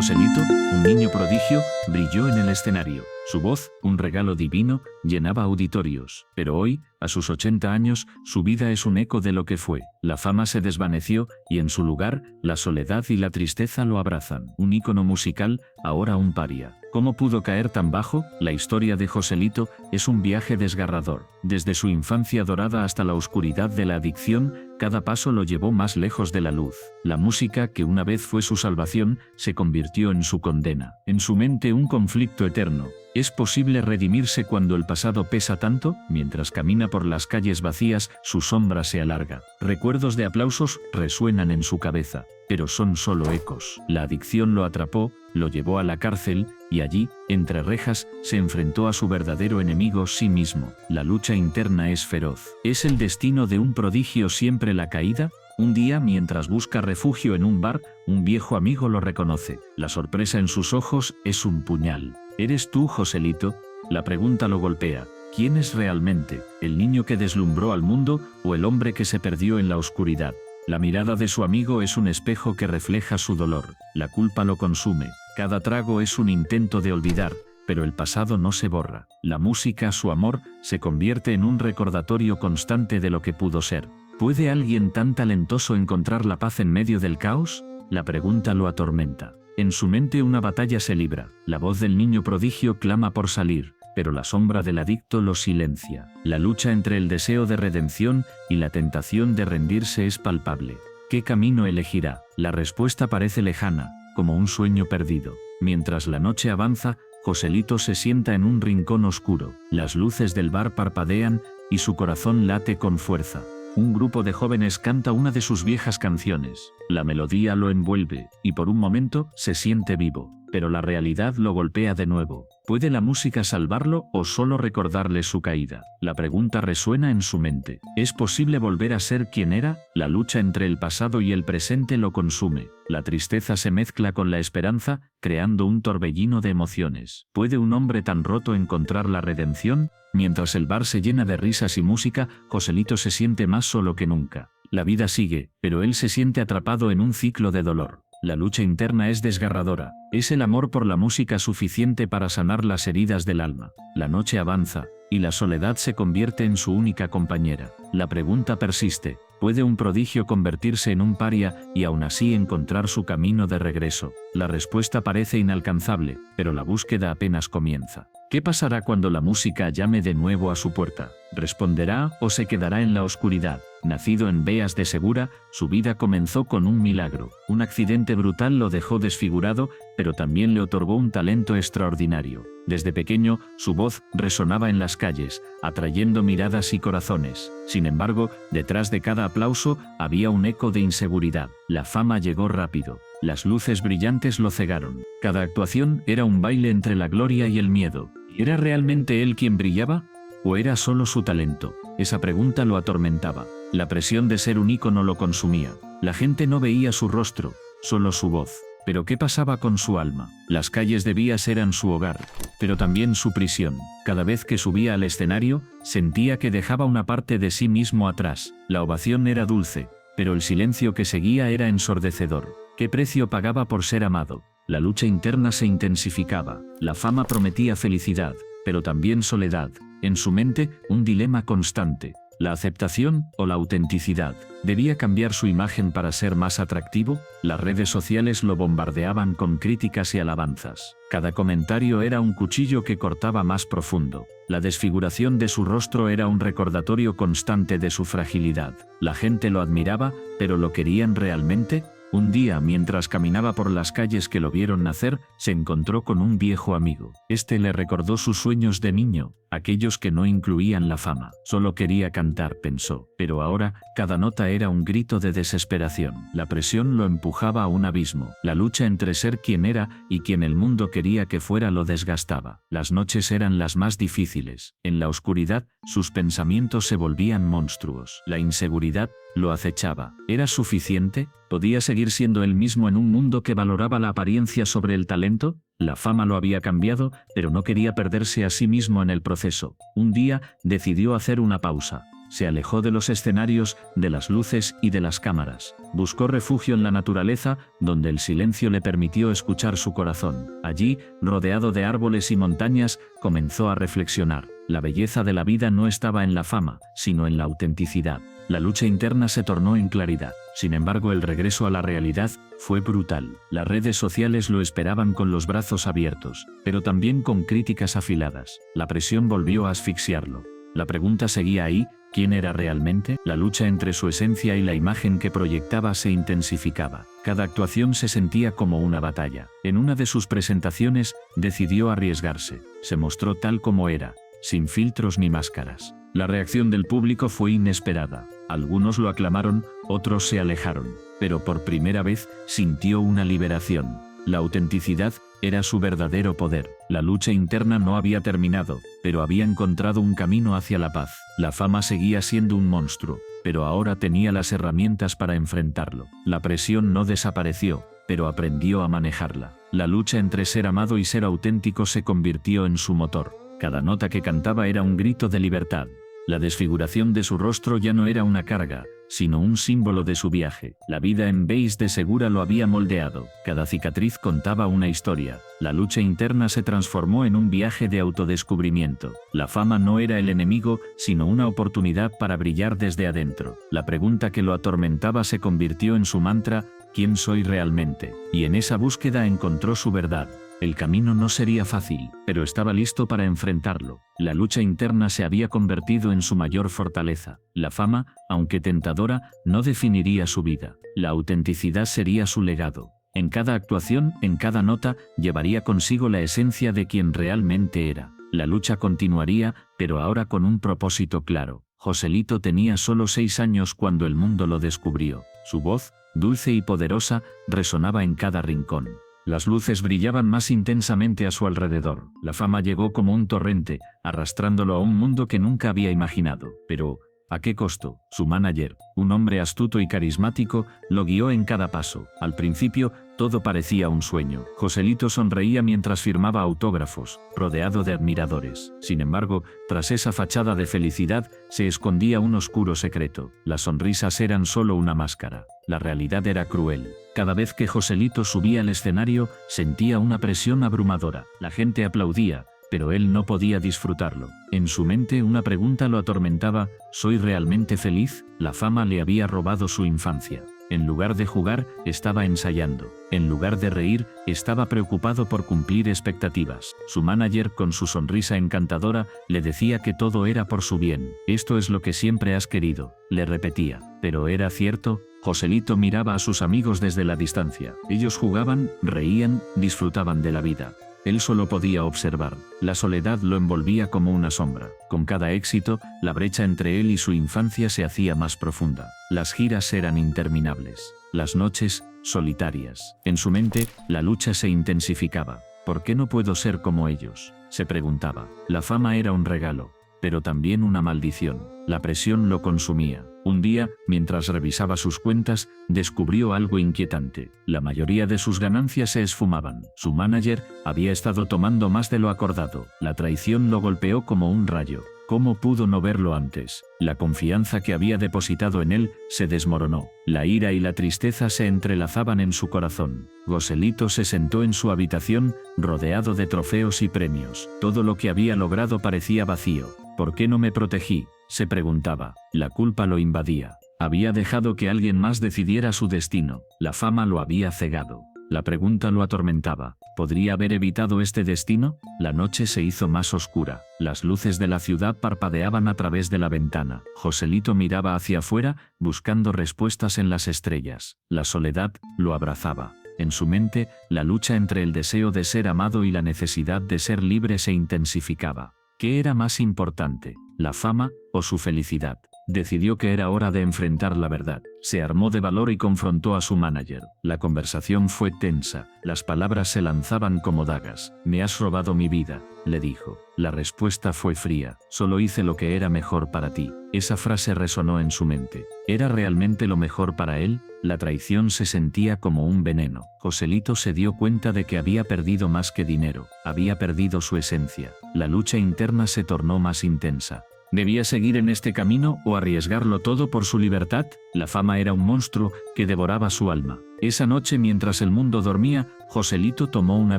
Joselito, un niño prodigio, brilló en el escenario. Su voz, un regalo divino, llenaba auditorios. Pero hoy, a sus 80 años, su vida es un eco de lo que fue. La fama se desvaneció y en su lugar, la soledad y la tristeza lo abrazan. Un ícono musical, ahora un paria. ¿Cómo pudo caer tan bajo? La historia de Joselito es un viaje desgarrador. Desde su infancia dorada hasta la oscuridad de la adicción, cada paso lo llevó más lejos de la luz. La música, que una vez fue su salvación, se convirtió en su condena. En su mente un conflicto eterno. ¿Es posible redimirse cuando el pasado pesa tanto? Mientras camina por las calles vacías, su sombra se alarga. Recuerdos de aplausos resuenan en su cabeza, pero son solo ecos. La adicción lo atrapó, lo llevó a la cárcel, y allí, entre rejas, se enfrentó a su verdadero enemigo, sí mismo. La lucha interna es feroz. ¿Es el destino de un prodigio siempre la caída? Un día, mientras busca refugio en un bar, un viejo amigo lo reconoce. La sorpresa en sus ojos es un puñal. ¿Eres tú, Joselito? La pregunta lo golpea. ¿Quién es realmente? ¿El niño que deslumbró al mundo o el hombre que se perdió en la oscuridad? La mirada de su amigo es un espejo que refleja su dolor. La culpa lo consume. Cada trago es un intento de olvidar, pero el pasado no se borra. La música, su amor, se convierte en un recordatorio constante de lo que pudo ser. ¿Puede alguien tan talentoso encontrar la paz en medio del caos? La pregunta lo atormenta. En su mente una batalla se libra. La voz del niño prodigio clama por salir, pero la sombra del adicto lo silencia. La lucha entre el deseo de redención y la tentación de rendirse es palpable. ¿Qué camino elegirá? La respuesta parece lejana, como un sueño perdido. Mientras la noche avanza, Joselito se sienta en un rincón oscuro. Las luces del bar parpadean y su corazón late con fuerza. Un grupo de jóvenes canta una de sus viejas canciones. La melodía lo envuelve, y por un momento se siente vivo. Pero la realidad lo golpea de nuevo. ¿Puede la música salvarlo o solo recordarle su caída? La pregunta resuena en su mente. ¿Es posible volver a ser quien era? La lucha entre el pasado y el presente lo consume. La tristeza se mezcla con la esperanza, creando un torbellino de emociones. ¿Puede un hombre tan roto encontrar la redención? Mientras el bar se llena de risas y música, Joselito se siente más solo que nunca. La vida sigue, pero él se siente atrapado en un ciclo de dolor. La lucha interna es desgarradora. ¿Es el amor por la música suficiente para sanar las heridas del alma? La noche avanza, y la soledad se convierte en su única compañera. La pregunta persiste. ¿Puede un prodigio convertirse en un paria y aún así encontrar su camino de regreso? La respuesta parece inalcanzable, pero la búsqueda apenas comienza. ¿Qué pasará cuando la música llame de nuevo a su puerta? ¿Responderá o se quedará en la oscuridad? Nacido en Beas de Segura, su vida comenzó con un milagro. Un accidente brutal lo dejó desfigurado, pero también le otorgó un talento extraordinario. Desde pequeño, su voz resonaba en las calles, atrayendo miradas y corazones. Sin embargo, detrás de cada aplauso había un eco de inseguridad. La fama llegó rápido. Las luces brillantes lo cegaron. Cada actuación era un baile entre la gloria y el miedo. ¿Era realmente él quien brillaba? ¿O era solo su talento? Esa pregunta lo atormentaba. La presión de ser un ícono lo consumía. La gente no veía su rostro, solo su voz. Pero ¿qué pasaba con su alma? Las calles de Beas eran su hogar, pero también su prisión. Cada vez que subía al escenario, sentía que dejaba una parte de sí mismo atrás. La ovación era dulce, pero el silencio que seguía era ensordecedor. ¿Qué precio pagaba por ser amado? La lucha interna se intensificaba. La fama prometía felicidad, pero también soledad. En su mente, un dilema constante. ¿La aceptación o la autenticidad? ¿Debía cambiar su imagen para ser más atractivo? Las redes sociales lo bombardeaban con críticas y alabanzas. Cada comentario era un cuchillo que cortaba más profundo. La desfiguración de su rostro era un recordatorio constante de su fragilidad. La gente lo admiraba, pero ¿lo querían realmente? Un día, mientras caminaba por las calles que lo vieron nacer, se encontró con un viejo amigo. Este le recordó sus sueños de niño, aquellos que no incluían la fama. Solo quería cantar, pensó. Pero ahora, cada nota era un grito de desesperación. La presión lo empujaba a un abismo. La lucha entre ser quien era y quien el mundo quería que fuera lo desgastaba. Las noches eran las más difíciles. En la oscuridad, sus pensamientos se volvían monstruos. La inseguridad lo acechaba. ¿Era suficiente? ¿Podía seguir siendo él mismo en un mundo que valoraba la apariencia sobre el talento? La fama lo había cambiado, pero no quería perderse a sí mismo en el proceso. Un día, decidió hacer una pausa. Se alejó de los escenarios, de las luces y de las cámaras. Buscó refugio en la naturaleza, donde el silencio le permitió escuchar su corazón. Allí, rodeado de árboles y montañas, comenzó a reflexionar. La belleza de la vida no estaba en la fama, sino en la autenticidad. La lucha interna se tornó en claridad. Sin embargo, el regreso a la realidad fue brutal. Las redes sociales lo esperaban con los brazos abiertos, pero también con críticas afiladas. La presión volvió a asfixiarlo. La pregunta seguía ahí: ¿quién era realmente? La lucha entre su esencia y la imagen que proyectaba se intensificaba. Cada actuación se sentía como una batalla. En una de sus presentaciones, decidió arriesgarse. Se mostró tal como era, sin filtros ni máscaras. La reacción del público fue inesperada. Algunos lo aclamaron, otros se alejaron. Pero por primera vez, sintió una liberación. La autenticidad era su verdadero poder. La lucha interna no había terminado, pero había encontrado un camino hacia la paz. La fama seguía siendo un monstruo, pero ahora tenía las herramientas para enfrentarlo. La presión no desapareció, pero aprendió a manejarla. La lucha entre ser amado y ser auténtico se convirtió en su motor. Cada nota que cantaba era un grito de libertad. La desfiguración de su rostro ya no era una carga, sino un símbolo de su viaje. La vida en Beis de Segura lo había moldeado. Cada cicatriz contaba una historia. La lucha interna se transformó en un viaje de autodescubrimiento. La fama no era el enemigo, sino una oportunidad para brillar desde adentro. La pregunta que lo atormentaba se convirtió en su mantra: ¿quién soy realmente? Y en esa búsqueda encontró su verdad. El camino no sería fácil, pero estaba listo para enfrentarlo. La lucha interna se había convertido en su mayor fortaleza. La fama, aunque tentadora, no definiría su vida. La autenticidad sería su legado. En cada actuación, en cada nota, llevaría consigo la esencia de quien realmente era. La lucha continuaría, pero ahora con un propósito claro. Joselito tenía solo 6 años cuando el mundo lo descubrió. Su voz, dulce y poderosa, resonaba en cada rincón. Las luces brillaban más intensamente a su alrededor. La fama llegó como un torrente, arrastrándolo a un mundo que nunca había imaginado. Pero, ¿a qué costo? Su manager, un hombre astuto y carismático, lo guió en cada paso. Al principio, todo parecía un sueño. Joselito sonreía mientras firmaba autógrafos, rodeado de admiradores. Sin embargo, tras esa fachada de felicidad, se escondía un oscuro secreto. Las sonrisas eran solo una máscara. La realidad era cruel. Cada vez que Joselito subía al escenario, sentía una presión abrumadora. La gente aplaudía, pero él no podía disfrutarlo. En su mente una pregunta lo atormentaba: ¿soy realmente feliz? La fama le había robado su infancia. En lugar de jugar, estaba ensayando. En lugar de reír, estaba preocupado por cumplir expectativas. Su manager, con su sonrisa encantadora, le decía que todo era por su bien. Esto es lo que siempre has querido, le repetía. Pero ¿era cierto? Joselito miraba a sus amigos desde la distancia. Ellos jugaban, reían, disfrutaban de la vida. Él solo podía observar. La soledad lo envolvía como una sombra. Con cada éxito, la brecha entre él y su infancia se hacía más profunda. Las giras eran interminables. Las noches, solitarias. En su mente, la lucha se intensificaba. ¿Por qué no puedo ser como ellos?, se preguntaba. La fama era un regalo, pero también una maldición. La presión lo consumía. Un día, mientras revisaba sus cuentas, descubrió algo inquietante. La mayoría de sus ganancias se esfumaban. Su manager había estado tomando más de lo acordado. La traición lo golpeó como un rayo. ¿Cómo pudo no verlo antes? La confianza que había depositado en él se desmoronó. La ira y la tristeza se entrelazaban en su corazón. Joselito se sentó en su habitación, rodeado de trofeos y premios. Todo lo que había logrado parecía vacío. ¿Por qué no me protegí?, se preguntaba. La culpa lo invadía. Había dejado que alguien más decidiera su destino. La fama lo había cegado. La pregunta lo atormentaba. ¿Podría haber evitado este destino? La noche se hizo más oscura. Las luces de la ciudad parpadeaban a través de la ventana. Joselito miraba hacia afuera, buscando respuestas en las estrellas. La soledad lo abrazaba. En su mente, la lucha entre el deseo de ser amado y la necesidad de ser libre se intensificaba. ¿Qué era más importante, la fama o su felicidad? Decidió que era hora de enfrentar la verdad. Se armó de valor y confrontó a su manager. La conversación fue tensa. Las palabras se lanzaban como dagas. «Me has robado mi vida», le dijo. La respuesta fue fría. «Solo hice lo que era mejor para ti». Esa frase resonó en su mente. ¿Era realmente lo mejor para él? La traición se sentía como un veneno. Joselito se dio cuenta de que había perdido más que dinero. Había perdido su esencia. La lucha interna se tornó más intensa. ¿Debía seguir en este camino o arriesgarlo todo por su libertad? La fama era un monstruo que devoraba su alma. Esa noche, mientras el mundo dormía, Joselito tomó una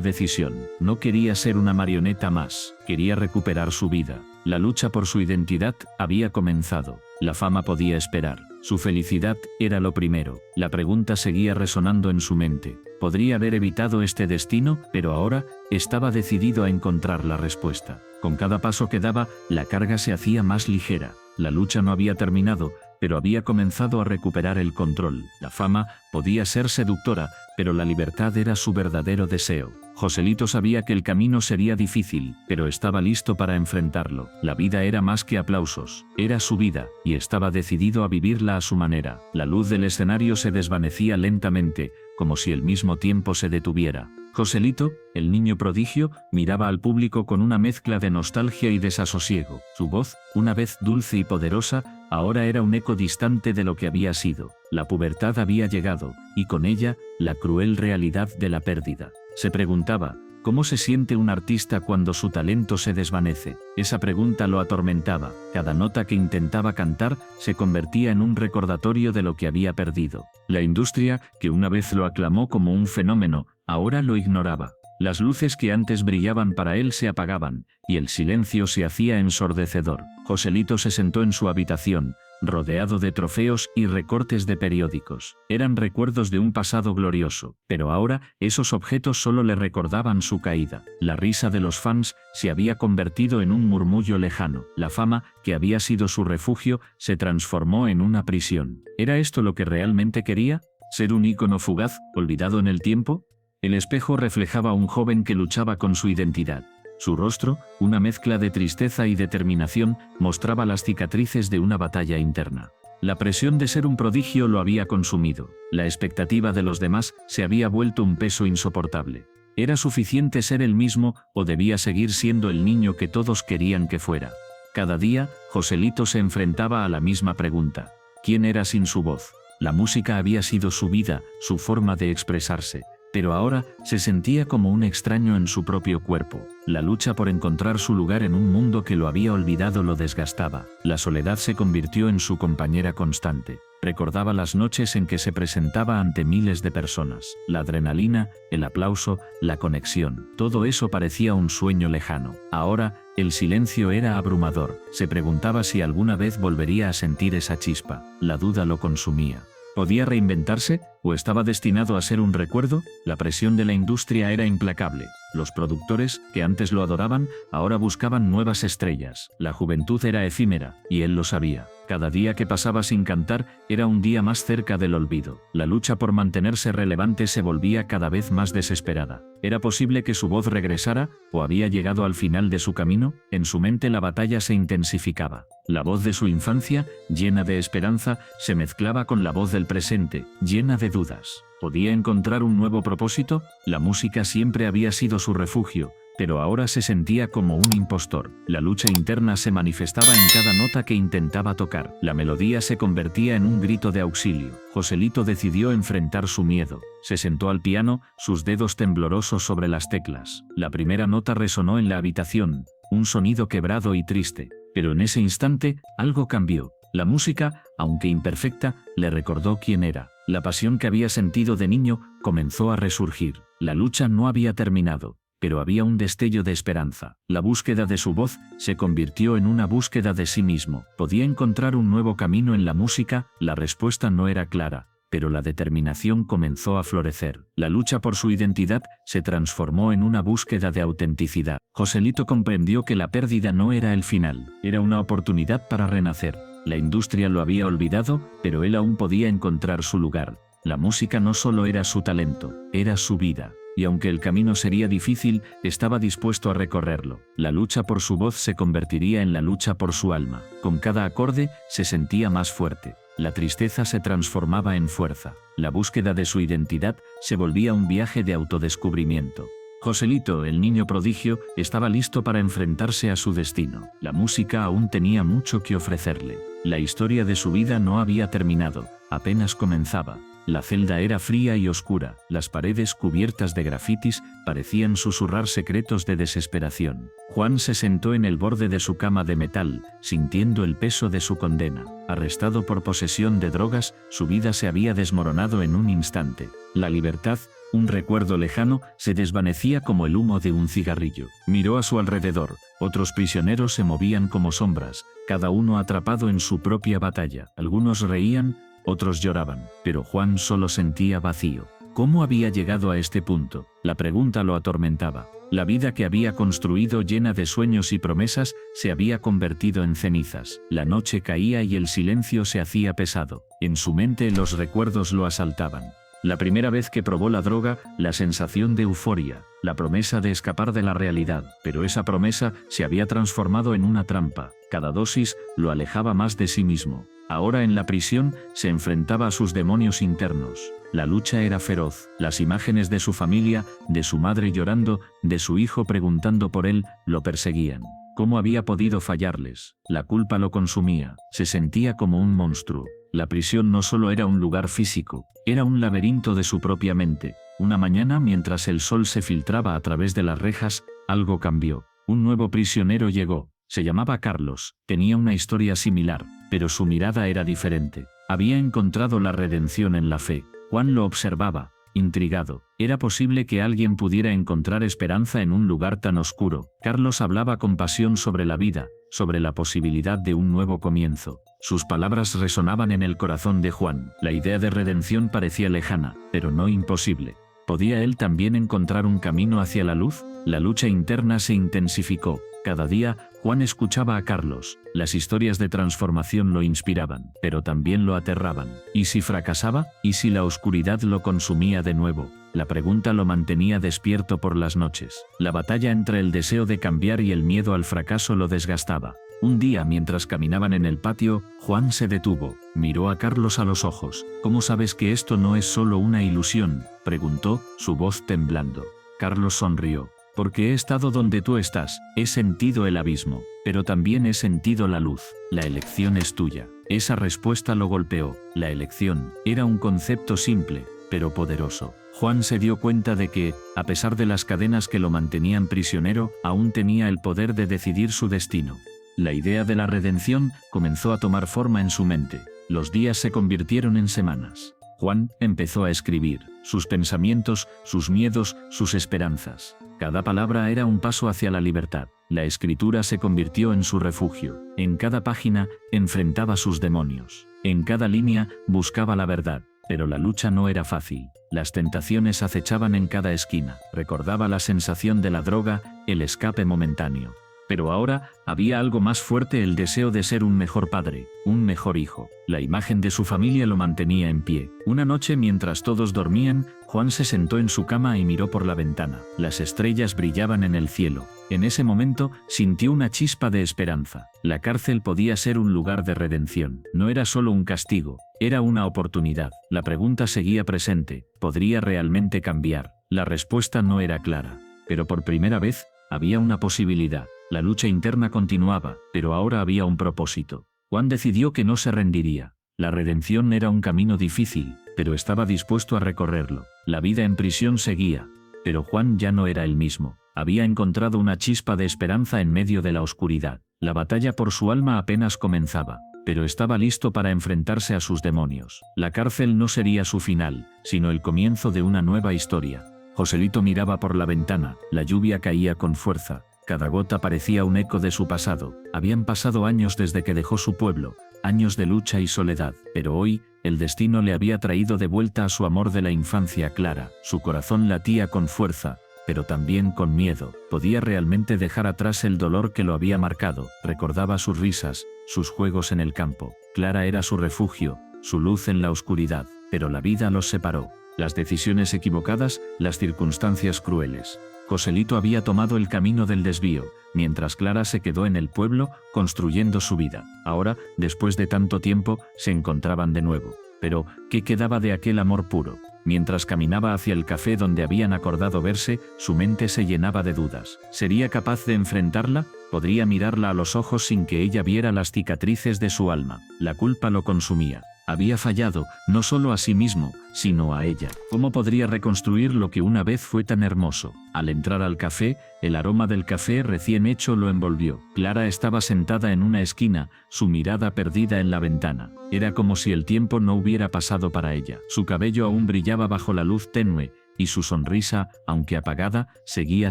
decisión. No quería ser una marioneta más, quería recuperar su vida. La lucha por su identidad había comenzado. La fama podía esperar. Su felicidad era lo primero. La pregunta seguía resonando en su mente. Podría haber evitado este destino, pero ahora estaba decidido a encontrar la respuesta. Con cada paso que daba, la carga se hacía más ligera. La lucha no había terminado, pero había comenzado a recuperar el control. La fama podía ser seductora, pero la libertad era su verdadero deseo. Joselito sabía que el camino sería difícil, pero estaba listo para enfrentarlo. La vida era más que aplausos, era su vida, y estaba decidido a vivirla a su manera. La luz del escenario se desvanecía lentamente, como si el mismo tiempo se detuviera. Joselito, el niño prodigio, miraba al público con una mezcla de nostalgia y desasosiego. Su voz, una vez dulce y poderosa, ahora era un eco distante de lo que había sido. La pubertad había llegado, y con ella, la cruel realidad de la pérdida. Se preguntaba, ¿cómo se siente un artista cuando su talento se desvanece? Esa pregunta lo atormentaba. Cada nota que intentaba cantar se convertía en un recordatorio de lo que había perdido. La industria, que una vez lo aclamó como un fenómeno, ahora lo ignoraba. Las luces que antes brillaban para él se apagaban, y el silencio se hacía ensordecedor. Joselito se sentó en su habitación, rodeado de trofeos y recortes de periódicos. Eran recuerdos de un pasado glorioso, pero ahora esos objetos solo le recordaban su caída. La risa de los fans se había convertido en un murmullo lejano. La fama, que había sido su refugio, se transformó en una prisión. ¿Era esto lo que realmente quería? ¿Ser un ícono fugaz, olvidado en el tiempo? El espejo reflejaba a un joven que luchaba con su identidad. Su rostro, una mezcla de tristeza y determinación, mostraba las cicatrices de una batalla interna. La presión de ser un prodigio lo había consumido. La expectativa de los demás se había vuelto un peso insoportable. ¿Era suficiente ser el mismo o debía seguir siendo el niño que todos querían que fuera? Cada día, Joselito se enfrentaba a la misma pregunta. ¿Quién era sin su voz? La música había sido su vida, su forma de expresarse. Pero ahora se sentía como un extraño en su propio cuerpo. La lucha por encontrar su lugar en un mundo que lo había olvidado lo desgastaba. La soledad se convirtió en su compañera constante. Recordaba las noches en que se presentaba ante miles de personas. La adrenalina, el aplauso, la conexión. Todo eso parecía un sueño lejano. Ahora, el silencio era abrumador. Se preguntaba si alguna vez volvería a sentir esa chispa. La duda lo consumía. ¿Podía reinventarse o estaba destinado a ser un recuerdo? La presión de la industria era implacable. Los productores, que antes lo adoraban, ahora buscaban nuevas estrellas. La juventud era efímera, y él lo sabía. Cada día que pasaba sin cantar era un día más cerca del olvido. La lucha por mantenerse relevante se volvía cada vez más desesperada. ¿Era posible que su voz regresara o había llegado al final de su camino? En su mente la batalla se intensificaba. La voz de su infancia, llena de esperanza, se mezclaba con la voz del presente, llena de dudas. ¿Podía encontrar un nuevo propósito? La música siempre había sido su refugio, pero ahora se sentía como un impostor. La lucha interna se manifestaba en cada nota que intentaba tocar. La melodía se convertía en un grito de auxilio. Joselito decidió enfrentar su miedo. Se sentó al piano, sus dedos temblorosos sobre las teclas. La primera nota resonó en la habitación, un sonido quebrado y triste. Pero en ese instante, algo cambió. La música, aunque imperfecta, le recordó quién era. La pasión que había sentido de niño comenzó a resurgir. La lucha no había terminado, pero había un destello de esperanza. La búsqueda de su voz se convirtió en una búsqueda de sí mismo. ¿Podía encontrar un nuevo camino en la música? La respuesta no era clara, pero la determinación comenzó a florecer. La lucha por su identidad se transformó en una búsqueda de autenticidad. Joselito comprendió que la pérdida no era el final, era una oportunidad para renacer. La industria lo había olvidado, pero él aún podía encontrar su lugar. La música no solo era su talento, era su vida. Y aunque el camino sería difícil, estaba dispuesto a recorrerlo. La lucha por su voz se convertiría en la lucha por su alma. Con cada acorde, se sentía más fuerte. La tristeza se transformaba en fuerza. La búsqueda de su identidad se volvía un viaje de autodescubrimiento. Joselito, el niño prodigio, estaba listo para enfrentarse a su destino. La música aún tenía mucho que ofrecerle. La historia de su vida no había terminado, apenas comenzaba. La celda era fría y oscura, las paredes cubiertas de grafitis parecían susurrar secretos de desesperación. Juan se sentó en el borde de su cama de metal, sintiendo el peso de su condena. Arrestado por posesión de drogas, su vida se había desmoronado en un instante. La libertad, un recuerdo lejano, se desvanecía como el humo de un cigarrillo. Miró a su alrededor. Otros prisioneros se movían como sombras, cada uno atrapado en su propia batalla. Algunos reían, otros lloraban, pero Juan solo sentía vacío. ¿Cómo había llegado a este punto? La pregunta lo atormentaba. La vida que había construido llena de sueños y promesas se había convertido en cenizas. La noche caía y el silencio se hacía pesado. En su mente los recuerdos lo asaltaban. La primera vez que probó la droga, la sensación de euforia, la promesa de escapar de la realidad, pero esa promesa se había transformado en una trampa. Cada dosis lo alejaba más de sí mismo. Ahora en la prisión se enfrentaba a sus demonios internos. La lucha era feroz. Las imágenes de su familia, de su madre llorando, de su hijo preguntando por él, lo perseguían. ¿Cómo había podido fallarles? La culpa lo consumía. Se sentía como un monstruo. La prisión no solo era un lugar físico, era un laberinto de su propia mente. Una mañana, mientras el sol se filtraba a través de las rejas, algo cambió. Un nuevo prisionero llegó. Se llamaba Carlos. Tenía una historia similar, pero su mirada era diferente. Había encontrado la redención en la fe. Juan lo observaba, intrigado. ¿Era posible que alguien pudiera encontrar esperanza en un lugar tan oscuro? Carlos hablaba con pasión sobre la vida, sobre la posibilidad de un nuevo comienzo. Sus palabras resonaban en el corazón de Juan. La idea de redención parecía lejana, pero no imposible. ¿Podía él también encontrar un camino hacia la luz? La lucha interna se intensificó. Cada día, Juan escuchaba a Carlos. Las historias de transformación lo inspiraban, pero también lo aterraban. ¿Y si fracasaba? ¿Y si la oscuridad lo consumía de nuevo? La pregunta lo mantenía despierto por las noches. La batalla entre el deseo de cambiar y el miedo al fracaso lo desgastaba. Un día, mientras caminaban en el patio, Juan se detuvo. Miró a Carlos a los ojos. ¿Cómo sabes que esto no es solo una ilusión?, preguntó, su voz temblando. Carlos sonrió. Porque he estado donde tú estás, he sentido el abismo, pero también he sentido la luz. La elección es tuya. Esa respuesta lo golpeó. La elección era un concepto simple, pero poderoso. Juan se dio cuenta de que, a pesar de las cadenas que lo mantenían prisionero, aún tenía el poder de decidir su destino. La idea de la redención comenzó a tomar forma en su mente. Los días se convirtieron en semanas. Juan empezó a escribir sus pensamientos, sus miedos, sus esperanzas. Cada palabra era un paso hacia la libertad. La escritura se convirtió en su refugio. En cada página enfrentaba sus demonios. En cada línea buscaba la verdad. Pero la lucha no era fácil. Las tentaciones acechaban en cada esquina. Recordaba la sensación de la droga, el escape momentáneo. Pero ahora había algo más fuerte: el deseo de ser un mejor padre, un mejor hijo. La imagen de su familia lo mantenía en pie. Una noche, mientras todos dormían, Juan se sentó en su cama y miró por la ventana. Las estrellas brillaban en el cielo. En ese momento, sintió una chispa de esperanza. La cárcel podía ser un lugar de redención. No era solo un castigo, era una oportunidad. La pregunta seguía presente: ¿podría realmente cambiar? La respuesta no era clara. Pero por primera vez, había una posibilidad. La lucha interna continuaba, pero ahora había un propósito. Juan decidió que no se rendiría. La redención era un camino difícil, pero estaba dispuesto a recorrerlo. La vida en prisión seguía, pero Juan ya no era el mismo. Había encontrado una chispa de esperanza en medio de la oscuridad. La batalla por su alma apenas comenzaba, pero estaba listo para enfrentarse a sus demonios. La cárcel no sería su final, sino el comienzo de una nueva historia. Joselito miraba por la ventana. La lluvia caía con fuerza. Cada gota parecía un eco de su pasado. Habían pasado años desde que dejó su pueblo, años de lucha y soledad, pero hoy, el destino le había traído de vuelta a su amor de la infancia clara. Su corazón latía con fuerza, pero también con miedo. Podía realmente dejar atrás el dolor que lo había marcado. Recordaba sus risas, sus juegos en el campo. Clara era su refugio, su luz en la oscuridad, pero la vida los separó. Las decisiones equivocadas, las circunstancias crueles. Joselito había tomado el camino del desvío, mientras Clara se quedó en el pueblo, construyendo su vida. Ahora, después de tanto tiempo, se encontraban de nuevo. Pero, ¿qué quedaba de aquel amor puro? Mientras caminaba hacia el café donde habían acordado verse, su mente se llenaba de dudas. ¿Sería capaz de enfrentarla? ¿Podría mirarla a los ojos sin que ella viera las cicatrices de su alma? La culpa lo consumía. Había fallado, no solo a sí mismo, sino a ella. ¿Cómo podría reconstruir lo que una vez fue tan hermoso? Al entrar al café, el aroma del café recién hecho lo envolvió. Clara estaba sentada en una esquina, su mirada perdida en la ventana. Era como si el tiempo no hubiera pasado para ella. Su cabello aún brillaba bajo la luz tenue, y su sonrisa, aunque apagada, seguía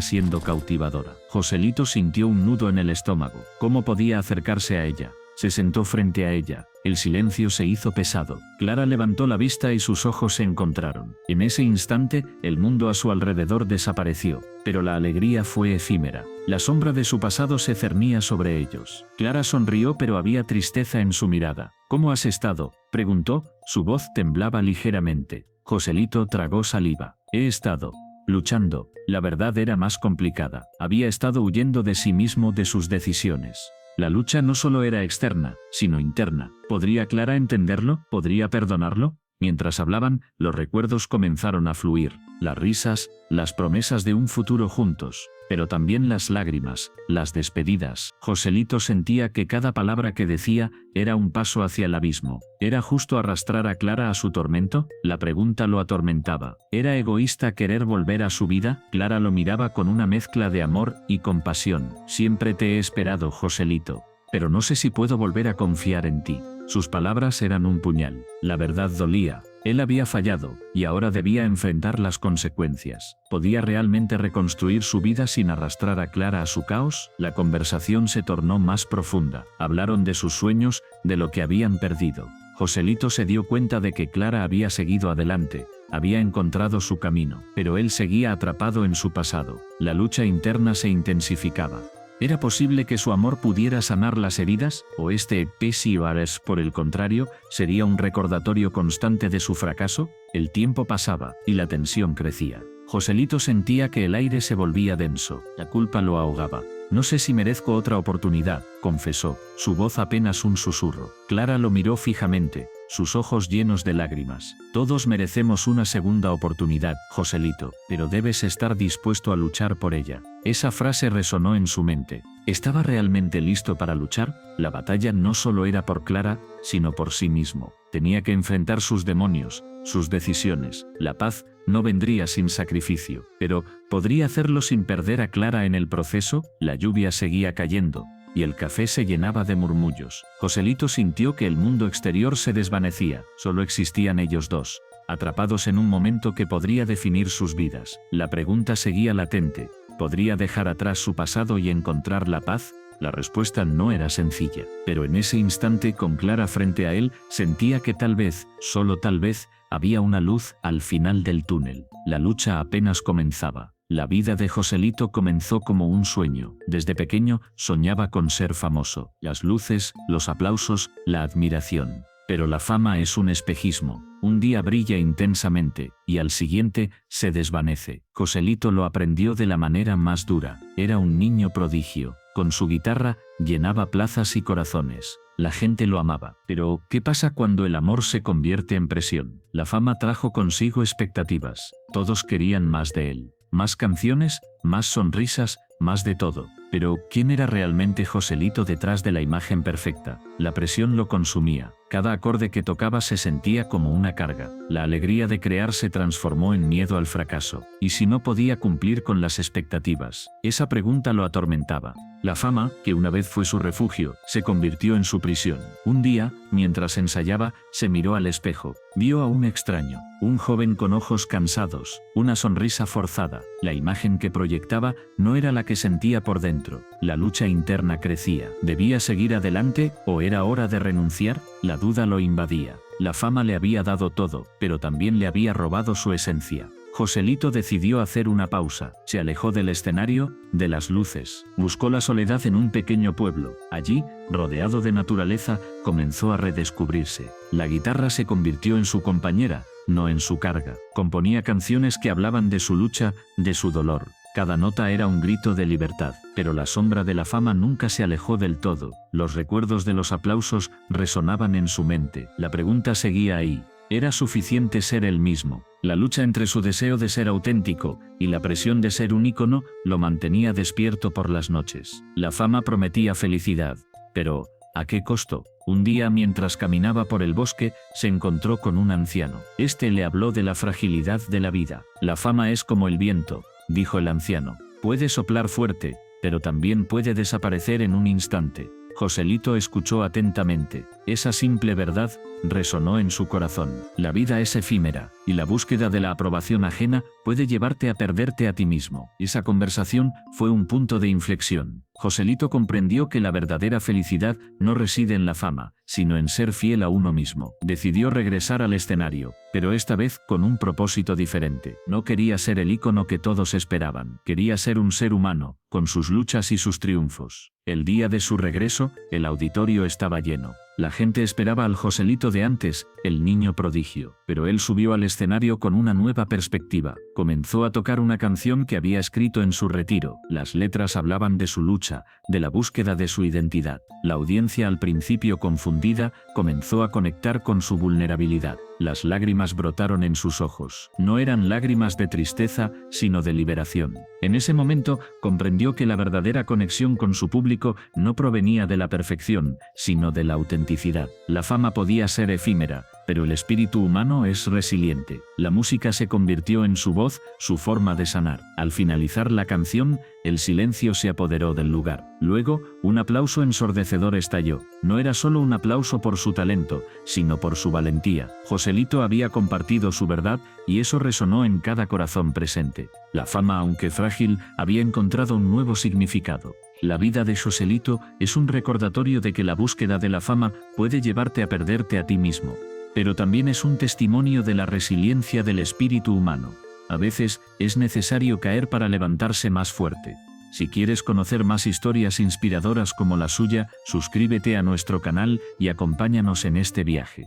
siendo cautivadora. Joselito sintió un nudo en el estómago. ¿Cómo podía acercarse a ella? Se sentó frente a ella. El silencio se hizo pesado. Clara levantó la vista y sus ojos se encontraron. En ese instante, el mundo a su alrededor desapareció, pero la alegría fue efímera. La sombra de su pasado se cernía sobre ellos. Clara sonrió, pero había tristeza en su mirada. ¿Cómo has estado?, preguntó. Su voz temblaba ligeramente. Joselito tragó saliva. He estado luchando. La verdad era más complicada. Había estado huyendo de sí mismo, de sus decisiones. La lucha no solo era externa, sino interna. ¿Podría Clara entenderlo? ¿Podría perdonarlo? Mientras hablaban, los recuerdos comenzaron a fluir. Las risas, las promesas de un futuro juntos, pero también las lágrimas, las despedidas. Joselito sentía que cada palabra que decía era un paso hacia el abismo. ¿Era justo arrastrar a Clara a su tormento? La pregunta lo atormentaba. ¿Era egoísta querer volver a su vida? Clara lo miraba con una mezcla de amor y compasión. Siempre te he esperado, Joselito, pero no sé si puedo volver a confiar en ti. Sus palabras eran un puñal. La verdad dolía. Él había fallado, y ahora debía enfrentar las consecuencias. ¿Podía realmente reconstruir su vida sin arrastrar a Clara a su caos? La conversación se tornó más profunda. Hablaron de sus sueños, de lo que habían perdido. Joselito se dio cuenta de que Clara había seguido adelante, había encontrado su camino, pero él seguía atrapado en su pasado. La lucha interna se intensificaba. ¿Era posible que su amor pudiera sanar las heridas? ¿O este PCORS, por el contrario, sería un recordatorio constante de su fracaso? El tiempo pasaba, y la tensión crecía. Joselito sentía que el aire se volvía denso. La culpa lo ahogaba. No sé si merezco otra oportunidad, confesó, su voz apenas un susurro. Clara lo miró fijamente, sus ojos llenos de lágrimas. Todos merecemos una segunda oportunidad, Joselito, pero debes estar dispuesto a luchar por ella. Esa frase resonó en su mente. ¿Estaba realmente listo para luchar? La batalla no solo era por Clara, sino por sí mismo. Tenía que enfrentar sus demonios, sus decisiones. La paz no vendría sin sacrificio, pero ¿podría hacerlo sin perder a Clara en el proceso? La lluvia seguía cayendo, y el café se llenaba de murmullos. Joselito sintió que el mundo exterior se desvanecía. Solo existían ellos dos, atrapados en un momento que podría definir sus vidas. La pregunta seguía latente. ¿Podría dejar atrás su pasado y encontrar la paz? La respuesta no era sencilla, pero en ese instante, con Clara frente a él, sentía que tal vez, solo tal vez, había una luz al final del túnel. La lucha apenas comenzaba. La vida de Joselito comenzó como un sueño. Desde pequeño soñaba con ser famoso. Las luces, los aplausos, la admiración. Pero la fama es un espejismo. Un día brilla intensamente, y al siguiente se desvanece. Joselito lo aprendió de la manera más dura. Era un niño prodigio. Con su guitarra llenaba plazas y corazones. La gente lo amaba. Pero, ¿qué pasa cuando el amor se convierte en presión? La fama trajo consigo expectativas. Todos querían más de él. Más canciones, más sonrisas, más de todo. Pero, ¿quién era realmente Joselito detrás de la imagen perfecta? La presión lo consumía. Cada acorde que tocaba se sentía como una carga. La alegría de crear se transformó en miedo al fracaso. ¿Y si no podía cumplir con las expectativas? Esa pregunta lo atormentaba. La fama, que una vez fue su refugio, se convirtió en su prisión. Un día, mientras ensayaba, se miró al espejo. Vio a un extraño, un joven con ojos cansados, una sonrisa forzada. La imagen que proyectaba no era la que sentía por dentro. La lucha interna crecía. ¿Debía seguir adelante o era hora de renunciar? La duda lo invadía. La fama le había dado todo, pero también le había robado su esencia. Joselito decidió hacer una pausa. Se alejó del escenario, de las luces. Buscó la soledad en un pequeño pueblo. Allí, rodeado de naturaleza, comenzó a redescubrirse. La guitarra se convirtió en su compañera, no en su carga. Componía canciones que hablaban de su lucha, de su dolor. Cada nota era un grito de libertad, pero la sombra de la fama nunca se alejó del todo. Los recuerdos de los aplausos resonaban en su mente. La pregunta seguía ahí. ¿Era suficiente ser él mismo? La lucha entre su deseo de ser auténtico y la presión de ser un ícono lo mantenía despierto por las noches. La fama prometía felicidad, pero ¿A qué costo? Un día, mientras caminaba por el bosque, se encontró con un anciano. Este le habló de la fragilidad de la vida. La fama es como el viento, dijo el anciano. Puede soplar fuerte, pero también puede desaparecer en un instante. Joselito escuchó atentamente. Esa simple verdad resonó en su corazón. La vida es efímera, y la búsqueda de la aprobación ajena puede llevarte a perderte a ti mismo. Esa conversación fue un punto de inflexión. Joselito comprendió que la verdadera felicidad no reside en la fama, sino en ser fiel a uno mismo. Decidió regresar al escenario, pero esta vez con un propósito diferente. No quería ser el ícono que todos esperaban. Quería ser un ser humano, con sus luchas y sus triunfos. El día de su regreso, el auditorio estaba lleno. La gente esperaba al Joselito de antes, el niño prodigio, pero él subió al escenario con una nueva perspectiva. Comenzó a tocar una canción que había escrito en su retiro. Las letras hablaban de su lucha, de la búsqueda de su identidad. La audiencia, al principio confundida, comenzó a conectar con su vulnerabilidad. Las lágrimas brotaron en sus ojos. No eran lágrimas de tristeza, sino de liberación. En ese momento, comprendió que la verdadera conexión con su público no provenía de la perfección, sino de la autenticidad. La fama podía ser efímera, pero el espíritu humano es resiliente. La música se convirtió en su voz, su forma de sanar. Al finalizar la canción, el silencio se apoderó del lugar. Luego, un aplauso ensordecedor estalló. No era solo un aplauso por su talento, sino por su valentía. Joselito había compartido su verdad, y eso resonó en cada corazón presente. La fama, aunque frágil, había encontrado un nuevo significado. La vida de Joselito es un recordatorio de que la búsqueda de la fama puede llevarte a perderte a ti mismo. Pero también es un testimonio de la resiliencia del espíritu humano. A veces, es necesario caer para levantarse más fuerte. Si quieres conocer más historias inspiradoras como la suya, suscríbete a nuestro canal y acompáñanos en este viaje.